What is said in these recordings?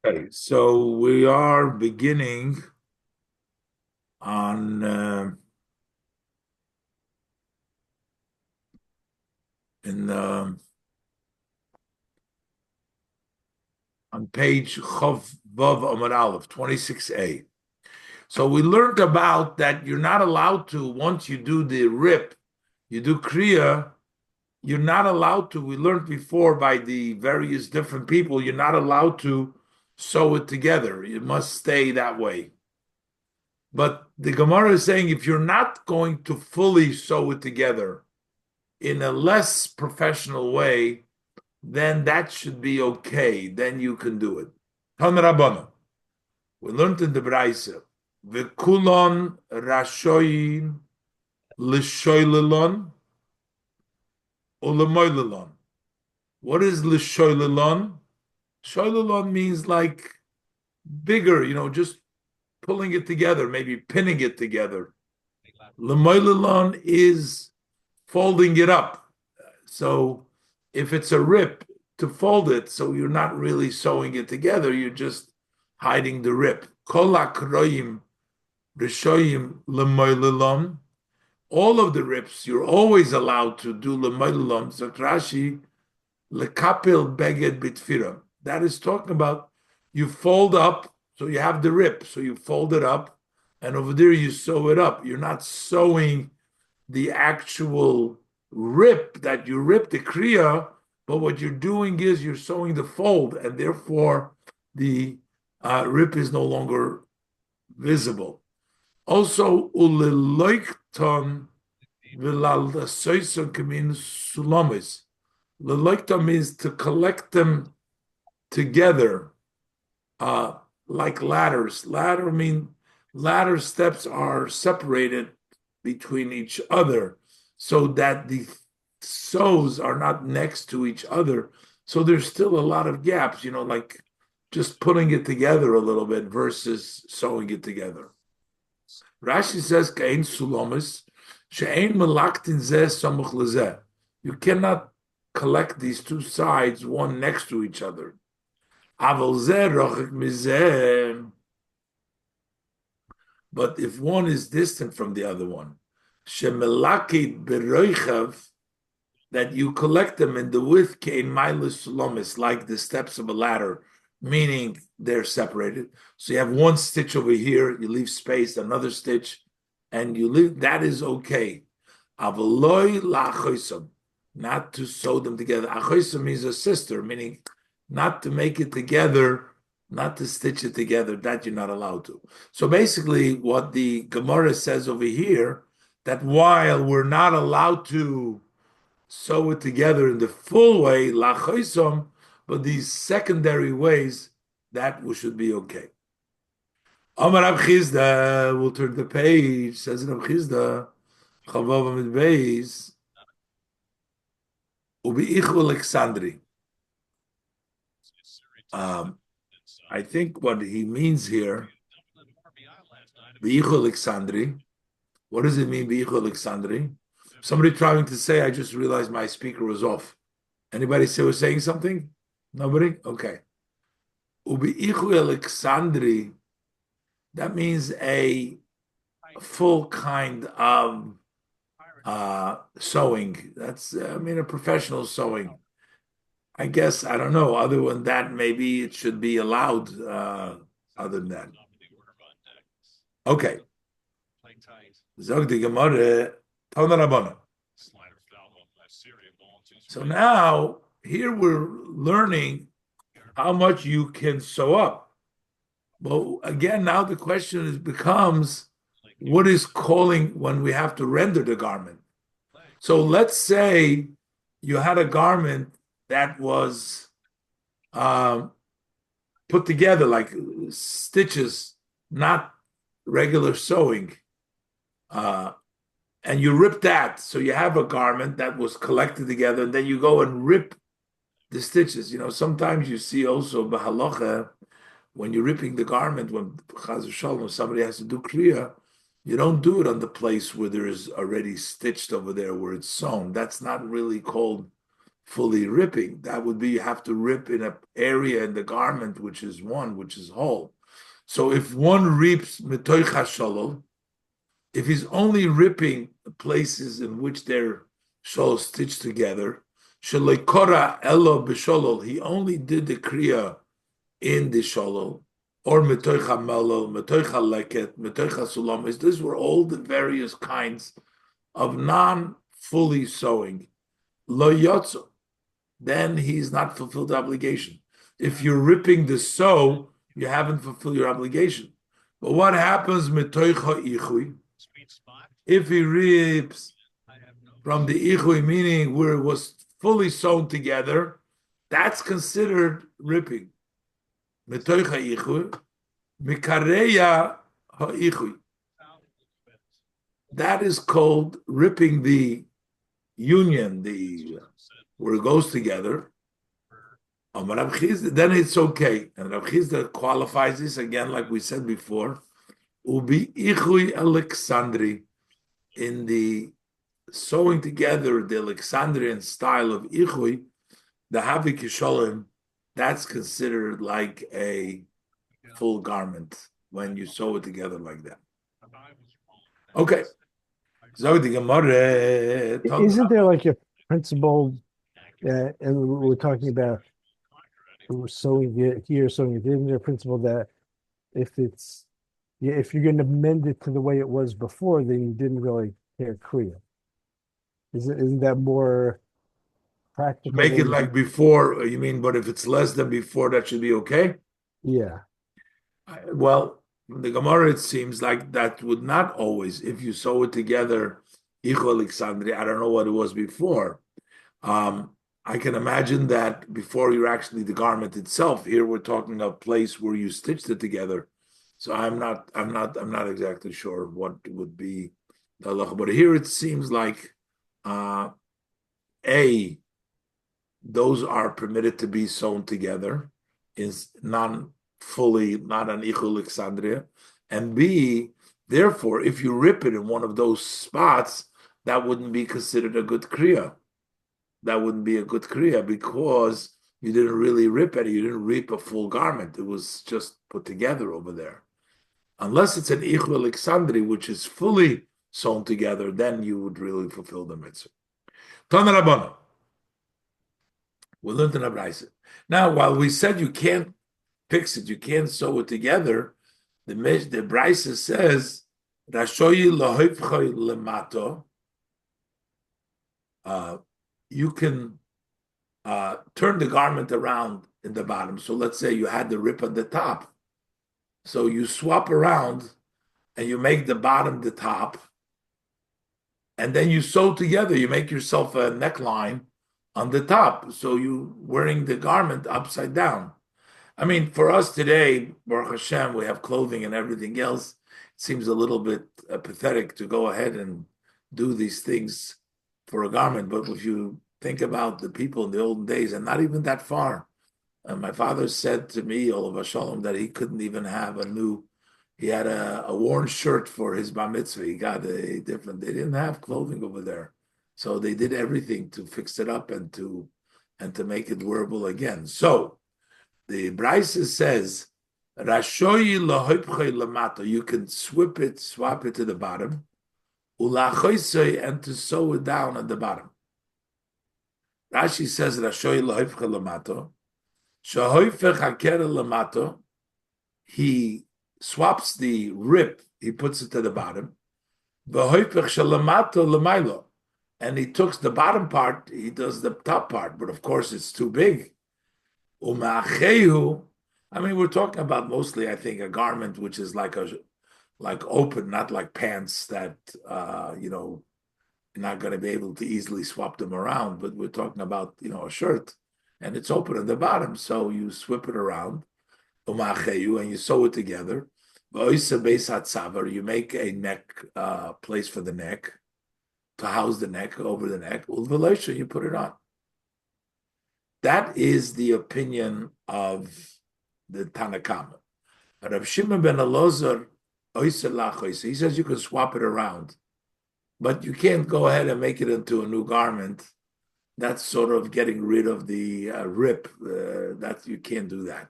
Okay, so we are beginning on in on page Chav Vav Amud Aleph 26a. So we learned about that you're not allowed to, once you do the rip, you do kriya, you're not allowed to. We learned before by the various different people, you're not allowed to sew it together. It must stay that way. But the Gemara is saying if you're not going to fully sew it together in a less professional way, then that should be okay. Then you can do it. Tan Rabbana. We learned in the Braise, V'kulon rashoyin l'shoylelon u'lemoylelon. What is l'shoylelon? Shoylelon means like bigger, just pulling it together, maybe pinning it together. Lemoylelon is folding it up. So if it's a rip, to fold it, so you're not really sewing it together, you're just hiding the rip. Kol hakroyim rishoyim lemoylelon. All of the rips, you're always allowed to do lemoylelon. So Rashi, lekapel beged bitfira. That is talking about you fold up, so you have the rip, so you fold it up, and over there you sew it up. You're not sewing the actual rip that you rip the kriya, but what you're doing is you're sewing the fold, and therefore the rip is no longer visible. Also, uleloikton v'lalasoison kamin sulamis. Leloikton means to collect them together, like ladders. Ladder steps are separated between each other so that the sows are not next to each other. So there's still a lot of gaps, like just putting it together a little bit versus sewing it together. Rashi says, Kain Sulomis, She'ein Melaktin Zeh Samuch Lezeh. You cannot collect these two sides, one next to each other. Aval Zeh Rochek Mizeh. But if one is distant from the other one, shemelakid beroichav, that you collect them in the width kein milus lomis, like the steps of a ladder, meaning they're separated. So you have one stitch over here, you leave space, another stitch, and you leave. That is okay. Avaloi lachoisam, not to sew them together. Achoisam means a sister, meaning not to make it together, not to stitch it together, that you're not allowed to. So basically, what the Gemara says over here, that while we're not allowed to sew it together in the full way, lachoisom, but these secondary ways, that should be okay. Amar Rab Chizda, we'll turn the page, says Rab Chizda, Chavav Amid Beis, Ubi Ichu Alexandri. I think what he means here, B'Ichu Alexandri. What does it mean, B'Ichu Alexandri? Somebody trying to say, I just realized my speaker was off. Anybody say was saying something? Nobody? Okay. Ubi'ichu Alexandri, that means a full kind of sewing. That's, a professional sewing. I guess, I don't know. Other than that, maybe it should be allowed other than that. Okay. Zog the Gemara, Tana Rabbana. So now, here we're learning how much you can sew up. But again, now the question becomes, what is calling when we have to render the garment? So let's say you had a garment that was put together like stitches, not regular sewing. And you rip that. So you have a garment that was collected together, and then you go and rip the stitches. Sometimes you see also bahalacha, when you're ripping the garment, when Chaz v'Shalom, somebody has to do kriya, you don't do it on the place where there is already stitched over there where it's sewn. That's not really called fully ripping. That would be you have to rip in an area in the garment which is whole. So if one rips metoich hasholol, if he's only ripping places in which they're sholol stitched together, shalekora elo b'sholol, he only did the kriya in the sholol, or metoicha melol, metoicha leket, metoicha sulamis. These were all the various kinds of non-fully sewing. Lo yotzo, then he's not fulfilled the obligation. If you're ripping the sew, you haven't fulfilled your obligation. But what happens metoicha ichui? If he rips from the ichui, meaning where it was fully sewn together, that's considered ripping. Metoicha ichui, mikareya ha'ichui. That is called ripping the union, where it goes together. Then it's okay. And Rav Chizda qualifies this again, like we said before. Ubi ichui Alexandri, in the sewing together the Alexandrian style of ichui, the havi kisholim, that's considered like a full garment when you sew it together like that. Okay. So the Gemara. Isn't there like a principle, and we're talking about sewing it here, sewing it? Isn't there a principle that if you're going to mend it to the way it was before, then you didn't really care kriya? Isn't that more practical? Make it like before, you mean, but if it's less than before, that should be okay? Yeah. Well, from the Gemara, it seems like that would not always, if you sew it together, Icho Alexandria, I don't know what it was before. I can imagine that before you're actually the garment itself. Here we're talking a place where you stitched it together. So I'm not exactly sure what would be the halacha. But here it seems like those are permitted to be sewn together, is not an Ichul Alexandria, and B, therefore, if you rip it in one of those spots, that wouldn't be considered a good kriya. That wouldn't be a good kriya because you didn't really rip it. You didn't rip a full garment. It was just put together over there. Unless it's an Ichul Alexandri, which is fully sewn together, then you would really fulfill the mitzvah. Tana Rabbana. We learned in Abraisa. Now, while we said you can't fix it, you can't sew it together, the Braisa says, Rashoyi lohivchoy lemato, you can turn the garment around in the bottom. So let's say you had the rip on the top. So you swap around and you make the bottom the top, and then you sew together, you make yourself a neckline on the top. So you wearing the garment upside down. I mean, for us today, Baruch Hashem, we have clothing and everything else. It seems a little bit pathetic to go ahead and do these things for a garment. But if you think about the people in the olden days, and not even that far, my father said to me, Olav Shalom, that he couldn't even have he had a worn shirt for his bar mitzvah. He got they didn't have clothing over there. So they did everything to fix it up and to make it wearable again. So the Braisa says, Rashoyi lahoipchoi lamato, you can swap it to the bottom, ulachoisoi, and to sew it down at the bottom. Rashi says, Rashoyi lahoipchoi lamato, shahoifech hakera lamato, he swaps the rip, he puts it to the bottom, v'hoifech shalamato lamailo, and he took the bottom part, he does the top part, but of course it's too big. Uma'achehu, I mean, we're talking about mostly, I think, a garment which is like open, not like pants that you're not going to be able to easily swap them around. But we're talking about a shirt, and it's open at the bottom, so you swip it around, uma'achehu, and you sew it together. You make a neck place for the neck to house the neck over the neck. You put it on. That is the opinion of the Tanakama. Rav Shimon ben Elazar, he says you can swap it around, but you can't go ahead and make it into a new garment That's sort of getting rid of the rip. That you can't do that.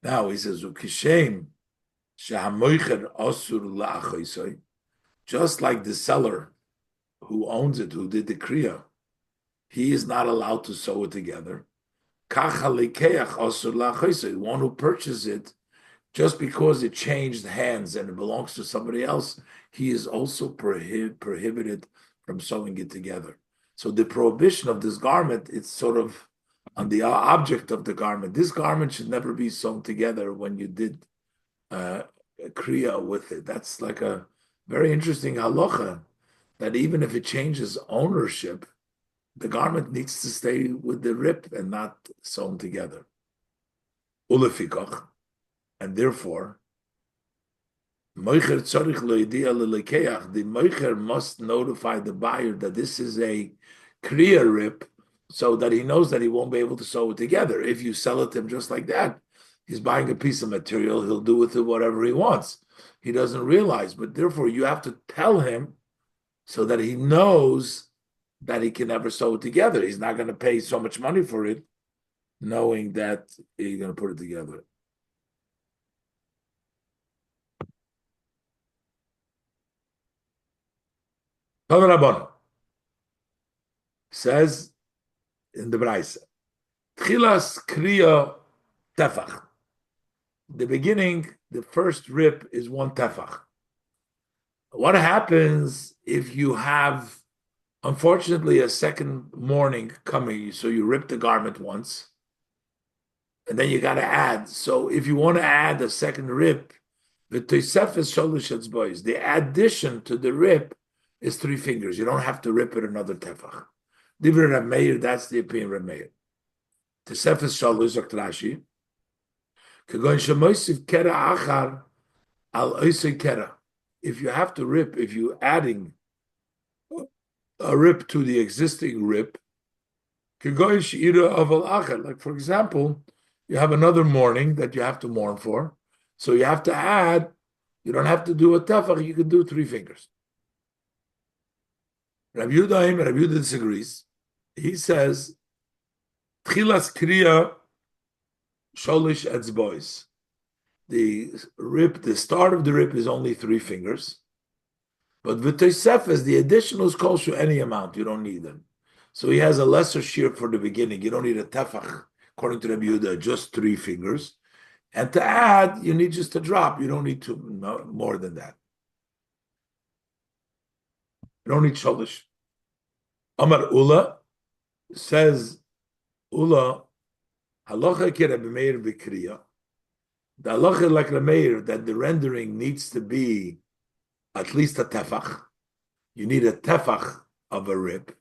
Now he says, "Ukishem shehamoicher osur la'achoisoi." Just like the seller who owns it, who did the kriya, he is not allowed to sew it together. The one who purchased it, just because it changed hands and it belongs to somebody else, he is also prohibited from sewing it together. So the prohibition of this garment, it's sort of on the object of the garment. This garment should never be sewn together when you did kriya with it. That's like a very interesting halacha, that even if it changes ownership, the garment needs to stay with the rip and not sewn together. Ulefikach, and therefore, the moicher must notify the buyer that this is a kriya rip, so that he knows that he won't be able to sew it together. If you sell it to him just like that, he's buying a piece of material, he'll do with it whatever he wants. He doesn't realize, but therefore you have to tell him so that he knows that he can never sew it together. He's not going to pay so much money for it, knowing that he's going to put it together. Says in the Braisa, Tchilas Kriya Tefach. The beginning, the first rip is one tefach. What happens if you have, unfortunately, a second morning coming? So you rip the garment once, and then you got to add. So if you want to add a second rip, the addition to the rip is 3 fingers. You don't have to rip it another tefach. Divrei Reb Meir, that's the opinion of Reb Meir. Tosefes shalosh zok Rashi. If you have to rip, if you're adding a rip to the existing rip, like for example, you have another mourning that you have to mourn for, so you have to add. You don't have to do a tefach. You can do 3 fingers. Rabbi Yehuda disagrees. He says, "Tchilas kriya sholish etzbois." The rip, the start of the rip is only 3 fingers, but v'toisefes, the additional is kol shu, any amount. You don't need them. So he has a lesser shear for the beginning. You don't need a tefach, according to Rabbi Yehuda, just 3 fingers. And to add, you need just a drop. You don't need to more than that. You don't need sholish. Amar Ula says, Ula, halacha ki Rabbi Meir b'kriya. The halacha like Rabbi Meir, that the rendering needs to be at least a tefach. You need a tefach of a rip.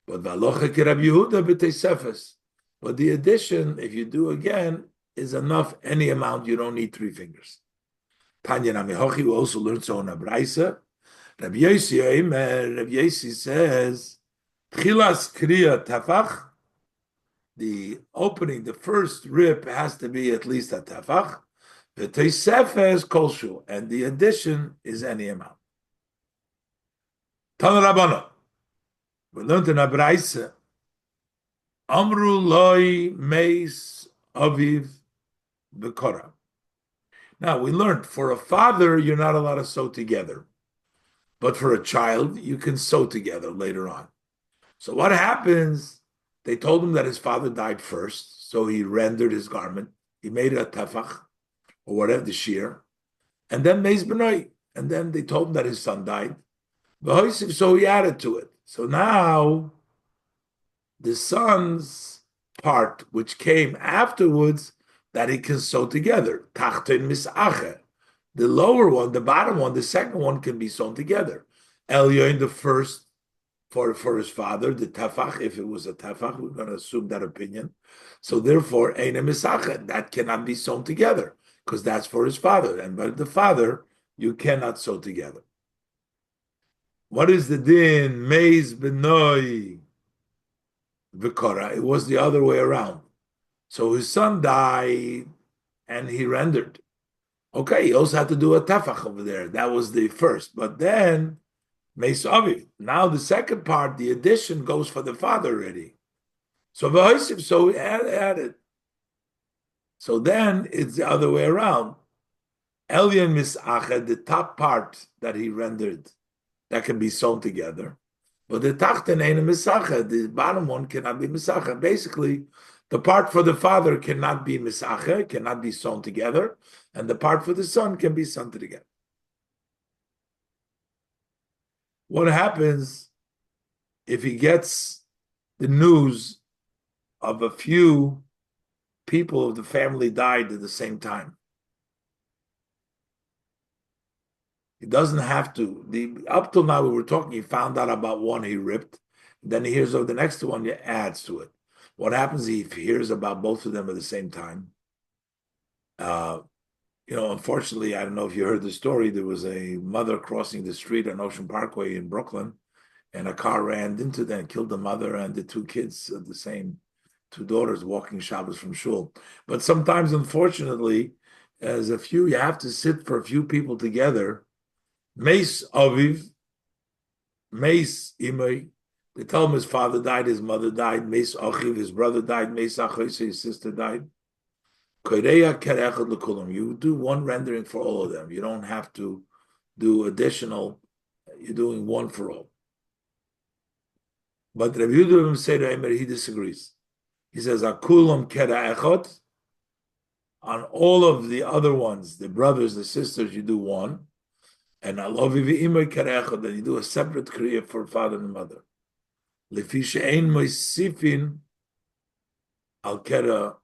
But the halacha ki Rabbi Yehuda b'teisefes. But the addition, if you do again, is enough. Any amount, you don't need 3 fingers. Tanya Namihochi, we also learned so in a Braisa. Rabbi Yosi says, Tchilas kriya tefach. The opening, the first rip has to be at least a tefach. The teisefes kolshu, and the addition is any amount. Tan Rabbana, we learned in a Braisa, Amru loy meis aviv b'kora. Now we learned for a father you're not allowed to sew together, but for a child you can sew together later on. So what happens? They told him that his father died first, so he rendered his garment. He made it a tefach, or whatever, the shear, and then meis b'noi, and then they told him that his son died. So he added to it. So now the son's part, which came afterwards, that he can sew together. Tachton misache. The lower one, the bottom one, the second one can be sewn together. Elyon, the first, for his father, the tefach, if it was a tefach, we're going to assume that opinion. So therefore, eine misache, that cannot be sewn together, because that's for his father. And by the father, you cannot sew together. What is the din? Meis benoi v'kora. It was the other way around. So his son died, and he rendered. Okay, he also had to do a tefach over there. That was the first. But then Meis Aviv. Now the second part, the addition, goes for the father already. So v'hoisiv, so we added. So then it's the other way around. Elyon misached, the top part that he rendered, that can be sewn together. But the tachten ain't a misached, the bottom one cannot be misached. Basically, the part for the father cannot be misached, cannot be sewn together, and the part for the son can be sewn together. What happens if he gets the news of a few people of the family died at the same time? He doesn't have to. Up till now we were talking, he found out about one he ripped, then he hears of the next one, he adds to it. What happens if he hears about both of them at the same time? Unfortunately, I don't know if you heard the story, there was a mother crossing the street on Ocean Parkway in Brooklyn, and a car ran into them and killed the mother and the two kids, the same two daughters walking Shabbos from shul. But sometimes, unfortunately, you have to sit for a few people together. Meis Aviv, Meis Imay. They tell him his father died, his mother died. Meis Achiv, his brother died. Meis Achos, his sister died. You do one rendering for all of them. You don't have to do additional. You're doing one for all. But Rabbi Yehuda he disagrees. He says, "Akulam kera echot." On all of the other ones, the brothers, the sisters, you do one, and alaviv imay kera echot, then you do a separate kriya for father and mother. Lefi she'ein moisifin al kera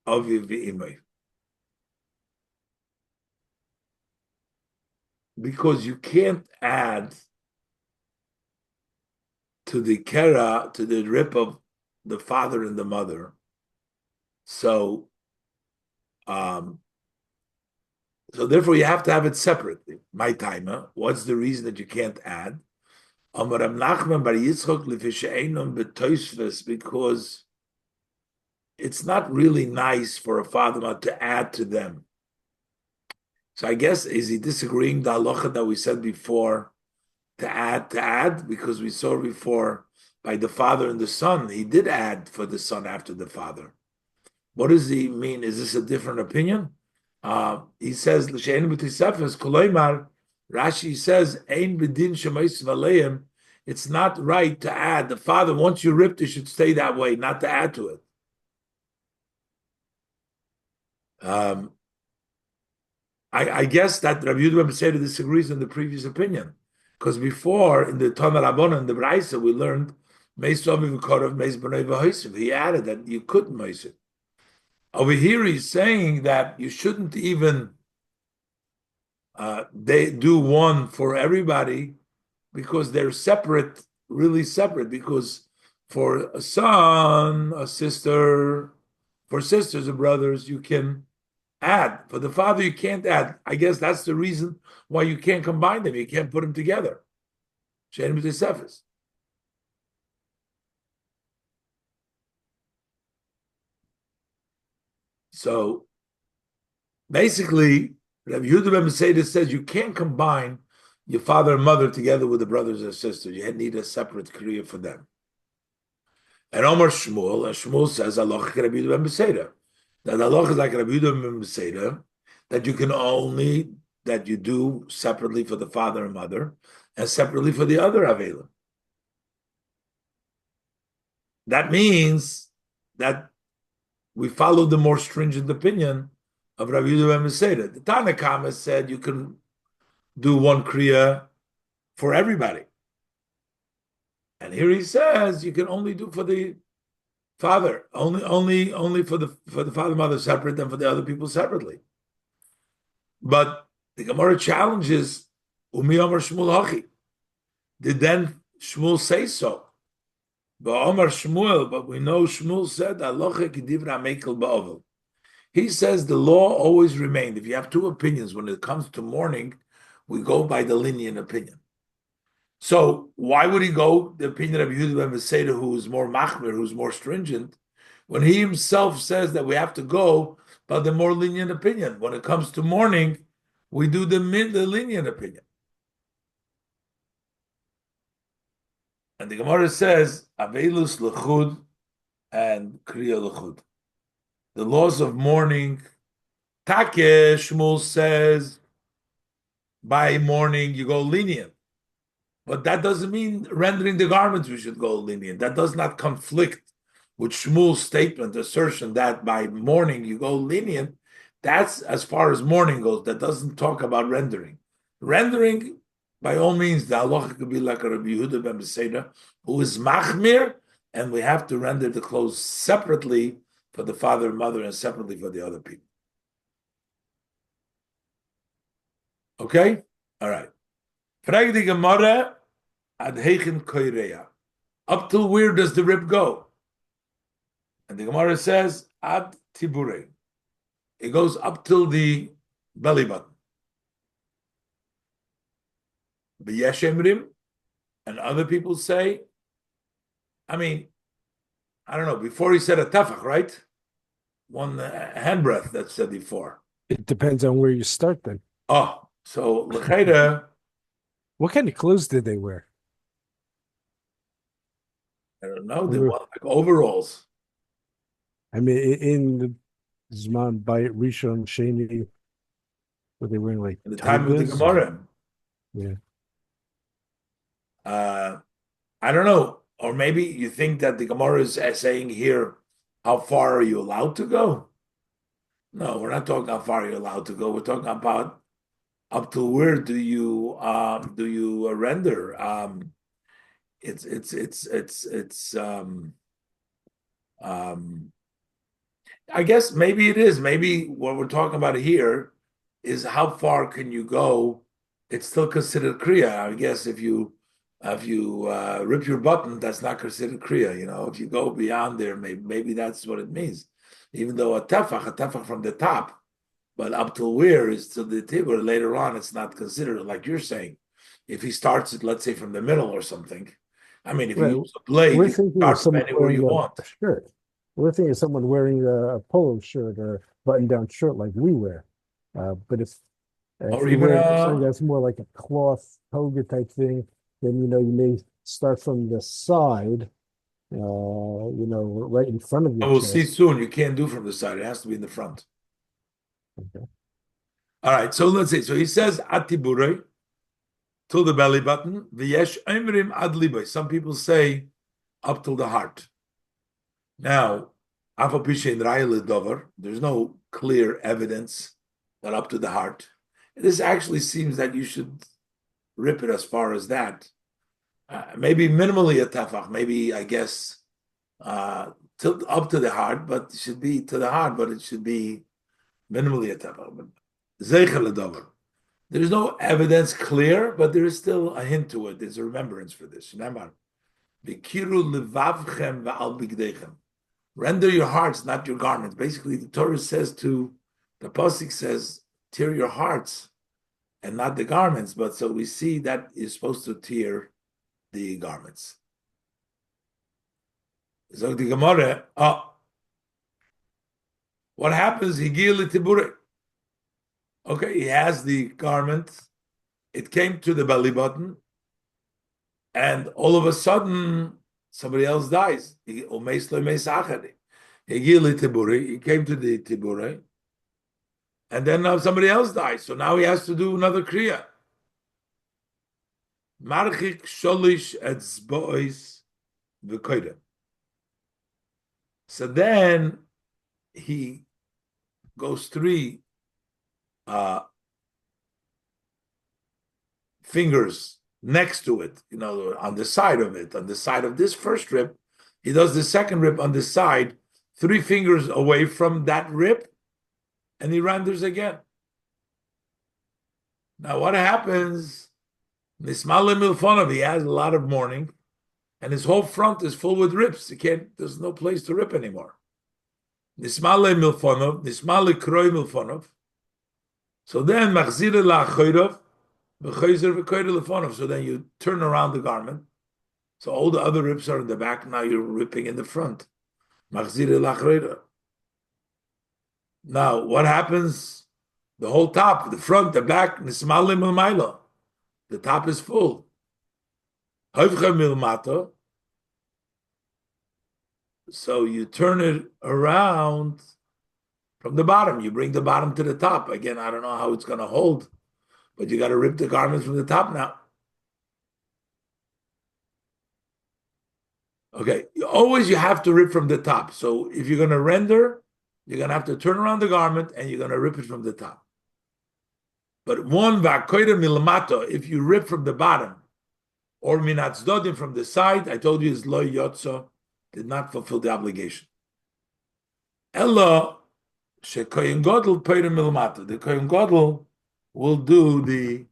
aviv imay. Because you can't add to the kera, to the rip of the father and the mother. So therefore you have to have it separately. My timer. What's the reason that you can't add? Because it's not really nice for a father to add to them. So I guess, is he disagreeing the halacha that we said before, to add, because we saw before by the father and the son, he did add for the son after the father. What does he mean? Is this a different opinion? He says, Rashi says, Ein b'din shemais v'aleim. It's not right to add. The father, once you ripped, it should stay that way, not to add to it. I guess that Rabbi Yehuda ben Beseira disagrees in the previous opinion, because before in the Tana Rabbanan and the Braisa we learned Meis Aviv v'Korav Meis B'nai v'Hoisiv. He added that you couldn't Meis it. Over here he's saying that you shouldn't even they do one for everybody, because they're separate, really separate. Because for a son, a sister, for sisters and brothers, you can add. For the father, you can't add. I guess that's the reason why you can't combine them. You can't put them together. So basically, Rabbi Yehuda ben Beseira says you can't combine your father and mother together with the brothers and sisters. You need a separate kriya for them. And Shmuel says, Allah Rabbi Yehuda ben Beseira, that Allah is like Rabbi Yehuda ben Beseira, that you can only, that you do separately for the father and mother, and separately for the other Avelim. That means that we follow the more stringent opinion of Rabbi Yehuda ben Beseira. The Tana Kama said you can do one kriya for everybody, and here he says you can only do for the father, only for the father and mother separate, and for the other people separately. But the Gemara challenges Umi Amar Shmuel Hachi. Did then Shmuel say so? But Amar Shmuel, but we know Shmuel said Aloche Kedivra Mekel Ba'ovel. He says the law always remained. If you have two opinions, when it comes to mourning, we go by the lenient opinion. So why would he go the opinion of Yehuda ben Beseira, who is more machmir, who's more stringent, when he himself says that we have to go by the more lenient opinion? When it comes to mourning, we do the lenient opinion. And the Gemara says, Avelus Lechud and Kriya Lechud. The laws of mourning. Take, Shmuel says, by mourning you go lenient. But that doesn't mean rendering the garments we should go lenient. That does not conflict with Shmuel's statement, assertion that by mourning you go lenient. That's as far as mourning goes. That doesn't talk about rendering. Rendering, by all means, the halacha could be like a Rabbi Yehuda ben Beseda, who is machmir, and we have to render the clothes separately for the father and mother and separately for the other people. Okay? All right. Frag the Gemara ad heichen koireya. Up till where does the rib go? And the Gemara says ad tibure. It goes up till the belly button. B'yesh emrim, and other people say, I mean, I don't know, before he said a tefach, right? One handbreadth that said before. It depends on where you start then. Oh, so l'chayda, What kind of clothes did they wear? I don't know, they want like overalls. I mean, in the Zman by Rishon Sheni, were they wearing like In the time of the togas? Gemara. Yeah. I don't know. Or maybe you think that the Gemara is saying here, how far are you allowed to go? No, we're not talking how far you're allowed to go. We're talking about up to where do you render? It's I guess maybe it is. Maybe what we're talking about here is how far can you go? It's still considered kriya. I guess if you rip your button, that's not considered kriya. You know, if you go beyond there, maybe that's what it means. Even though a tefach from the top, but up to where is to the tibur. Later on, it's not considered like you're saying. If he starts it, let's say from the middle or something. I mean, if you use a blade, We're you can thinking of start from someone anywhere you wearing want. a shirt. We're thinking of someone wearing a polo shirt or button-down shirt like we wear. But if Or you're even wearing something that's more like a cloth toga type thing, then you may start from the side, right in front of your we'll chest. see soon. You can't do from the side; it has to be in the front. Okay. All right. So let's see. So he says atiburei till the belly button. V'yesh emrim ad libay. Some people say up till the heart. Now, afal pishein raya ledover. There's no clear evidence that up to the heart. This actually seems that you should rip it as far as that. Maybe minimally a tefach. Maybe I guess up to the heart, but it should be to the heart, but it should be minimally a tefach. Zeichel ledover. There's no evidence clear, but there is still a hint to it. There's a remembrance for this. Remember, Bikiru levavchem va'al bigdechem. Render your hearts, not your garments. Basically, the Torah says the pasuk says, tear your hearts and not the garments. But so we see that is supposed to tear the garments. So the Gemara, what happens? Higil tibure. Okay, he has the garment. It came to the belly button, and all of a sudden, somebody else dies. He came to the tibure, and then now somebody else dies. So now he has to do another kriya. Marchik sholish etzbois v'koidem. So then he goes three fingers next to it, on the side of it, on the side of this first rib. He does the second rib on the side, 3 fingers away from that rib, and he renders again. Now, what happens? Nismale milfonov, he has a lot of mourning, and his whole front is full with rips. There's no place to rip anymore. Nismale milfonov, nismale kroi milfonov. So then, machzire la'achoyrov, v'chayzer v'koyre lefonov. So then you turn around the garment. So all the other rips are in the back. Now you're ripping in the front. Machzire la'achoyrov. Now, what happens? The whole top, the front, the back, nismale milmaylo. The top is full. Havcha milmata. So you turn it around from the bottom. You bring the bottom to the top. Again, I don't know how it's going to hold, but you got to rip the garments from the top now. Okay, always you have to rip from the top. So if you're going to render, you're going to have to turn around the garment and you're going to rip it from the top. But one vakoida milamato, if you rip from the bottom, or minatzdodim from the side, I told you is lo yotzo, did not fulfill the obligation. Ella shekoyin godel peira milamato. The koyin godel will do the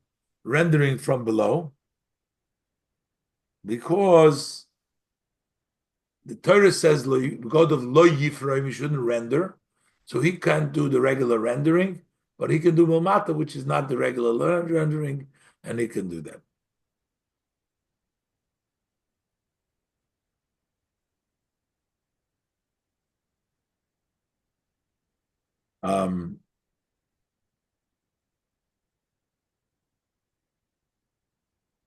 rendering from below because the Torah says God of lo yifraim, you shouldn't render, so he can't do the regular rendering, but he can do milmata, which is not the regular rendering, and he can do that.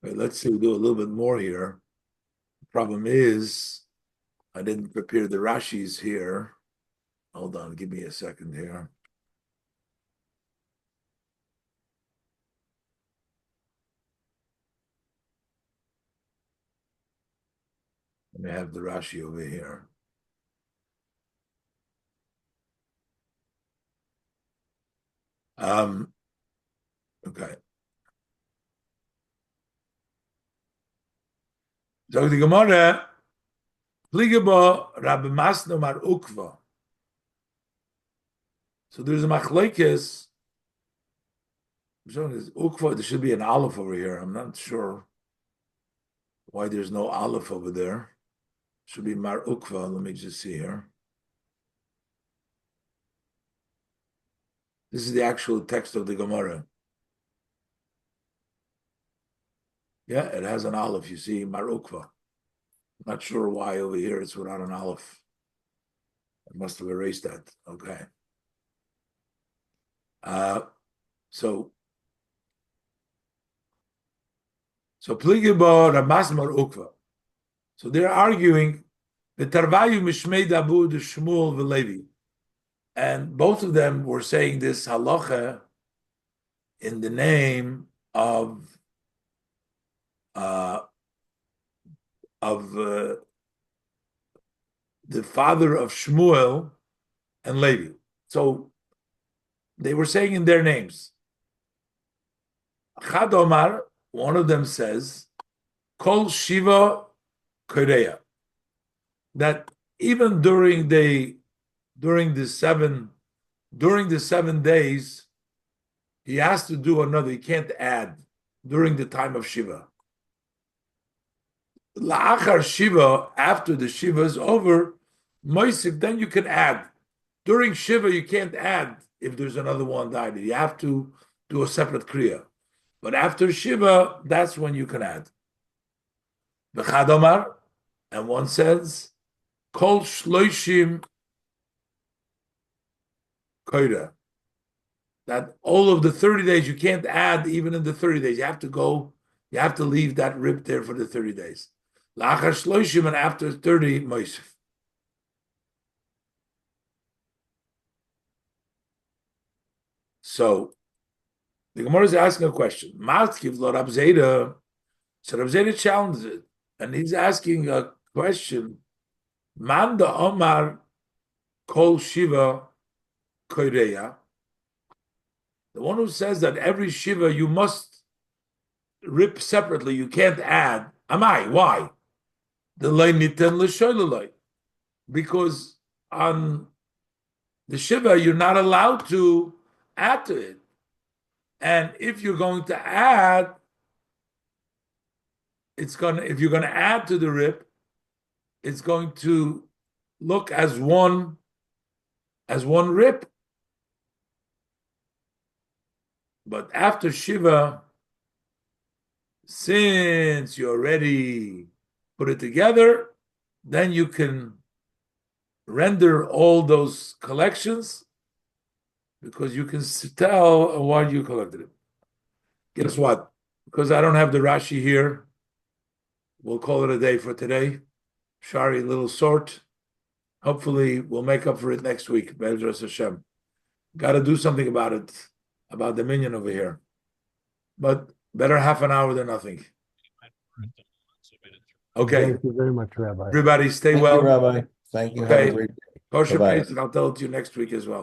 Let's see, we'll do a little bit more here. The problem is, I didn't prepare the Rashis here. Hold on, give me a second here. Let me have the Rashi over here. Okay. So the Gemara, Pligabo Rabbi Masno Mar Ukva. So there's a machlekes. Ukva, there should be an aleph over here. I'm not sure why there's no aleph over there. Should be Mar Ukva. Let me just see here. This is the actual text of the Gemara. Yeah, it has an aleph. You see, Mar Ukva. Not sure why over here it's without an aleph. I must have erased that. Okay. So Pligibo Ramas Mar Ukva. So they're arguing the Tarvayu Mishmei Dabu the Shmuel Velevi. And both of them were saying this halacha in the name of the father of Shmuel and Levi. So they were saying in their names. Chad Omar, one of them says, Kol Shiva Korea. That even during the 7 days, he has to do another. He can't add during the time of Shiva. La'achar Shiva, after the Shiva is over, Moisif, then you can add. During Shiva, you can't add if there's another one died. You have to do a separate Kriya. But after Shiva, that's when you can add. B'chadomar, and one says, Kol Shloishim Koira. That all of the 30 days, you can't add even in the 30 days. You have to leave that rib there for the 30 days. La'achar Shloishim, and after 30, Moisif. So the Gemara is asking a question. Matkiv lo Rab Zeda. So Rab Zeda challenges it, and he's asking a question. Man da Omar Kol Shiva Koireya. The one who says that every Shiva you must rip separately, you can't add. Amai, why? The lay niten l'shoylelay. Because on the Shiva, you're not allowed to add to it. And if you're going to add, if you're going to add to the rip, it's going to look as one rip. But after Shiva, since you already put it together, then you can render all those collections because you can tell why you collected it. Guess what? Because I don't have the Rashi here, we'll call it a day for today. Shari, a little short. Hopefully, we'll make up for it next week. Be'ezras Hashem. Got to do something about it, about the minyan over here. But better half an hour than nothing. Okay. Thank you very much, Rabbi. Everybody stay Thank well. you, Rabbi. Thank you. Have Okay. a great day. Kosher Bye-bye. peace, and I'll tell it to you next week as well.